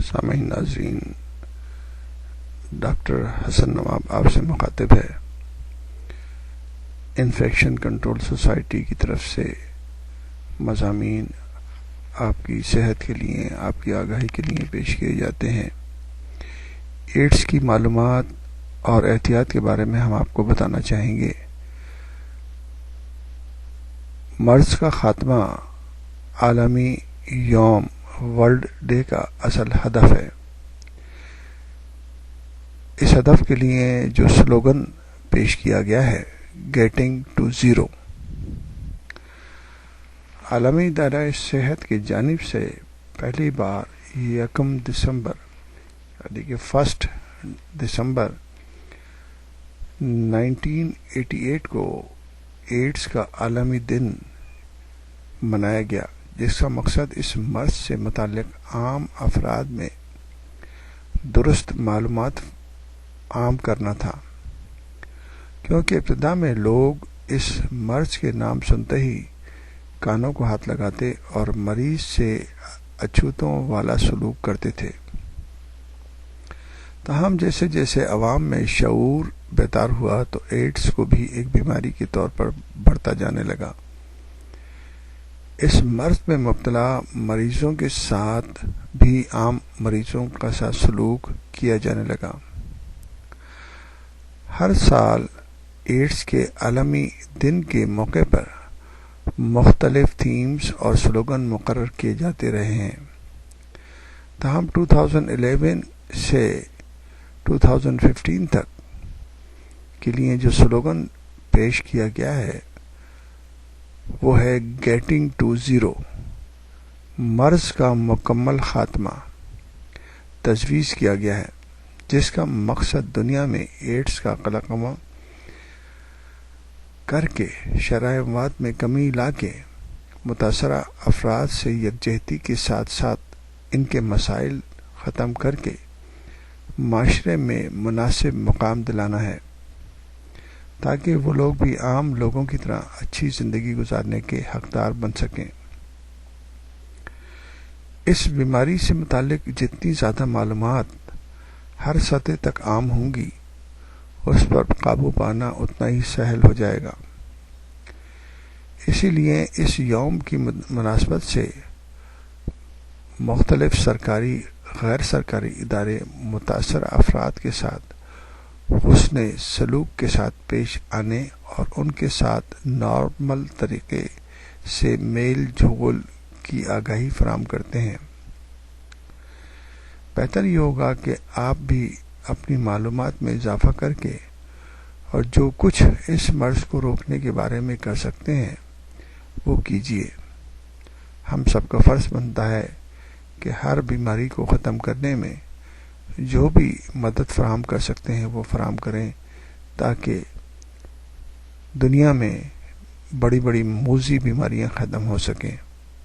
سامعین ناظرین، ڈاکٹر حسن نواب آپ سے مخاطب ہے۔ انفیکشن کنٹرول سوسائٹی کی طرف سے مضامین آپ کی صحت کے لیے، آپ کی آگاہی کے لیے پیش کیے جاتے ہیں۔ ایڈز کی معلومات اور احتیاط کے بارے میں ہم آپ کو بتانا چاہیں گے۔ مرض کا خاتمہ عالمی یوم ورلڈ ڈے کا اصل ہدف ہے۔ اس ہدف کے لیے جو سلوگن پیش کیا گیا ہے، گیٹنگ ٹو زیرو، عالمی ادارہ صحت کی جانب سے پہلی بار 1 دسمبر یعنی کہ 1 دسمبر 1988 کو ایڈز کا عالمی دن منایا گیا، جس کا مقصد اس مرض سے متعلق عام افراد میں درست معلومات عام کرنا تھا، کیونکہ ابتدا میں لوگ اس مرض کے نام سنتے ہی کانوں کو ہاتھ لگاتے اور مریض سے اچھوتوں والا سلوک کرتے تھے۔ تاہم جیسے جیسے عوام میں شعور بیدار ہوا تو ایڈز کو بھی ایک بیماری کے طور پر بڑھتا جانے لگا۔ اس مرض میں مبتلا مریضوں کے ساتھ بھی عام مریضوں کا سا سلوک کیا جانے لگا۔ ہر سال ایڈز کے عالمی دن کے موقع پر مختلف تھیمز اور سلوگن مقرر کیے جاتے رہے ہیں۔ تاہم 2011 سے 2015 تک کے لیے جو سلوگن پیش کیا گیا ہے وہ ہے گیٹنگ ٹو زیرو، مرض کا مکمل خاتمہ تجویز کیا گیا ہے، جس کا مقصد دنیا میں ایڈز کا قلمقام کر کے شرح اموات میں کمی لا کے متاثرہ افراد سے یکجہتی کے ساتھ ساتھ ان کے مسائل ختم کر کے معاشرے میں مناسب مقام دلانا ہے، تاکہ وہ لوگ بھی عام لوگوں کی طرح اچھی زندگی گزارنے کے حقدار بن سکیں۔ اس بیماری سے متعلق جتنی زیادہ معلومات ہر سطح تک عام ہوں گی، اس پر قابو پانا اتنا ہی سہل ہو جائے گا۔ اسی لیے اس یوم کی مناسبت سے مختلف سرکاری، غیر سرکاری ادارے متاثرہ افراد کے ساتھ حسن سلوک کے ساتھ پیش آنے اور ان کے ساتھ نارمل طریقے سے میل جول کی آگاہی فراہم کرتے ہیں۔ بہتر یہ ہوگا کہ آپ بھی اپنی معلومات میں اضافہ کر کے اور جو کچھ اس مرض کو روکنے کے بارے میں کر سکتے ہیں وہ کیجیے۔ ہم سب کا فرض بنتا ہے کہ ہر بیماری کو ختم کرنے میں جو بھی مدد فراہم کر سکتے ہیں وہ فراہم کریں، تاکہ دنیا میں بڑی بڑی موذی بیماریاں ختم ہو سکیں۔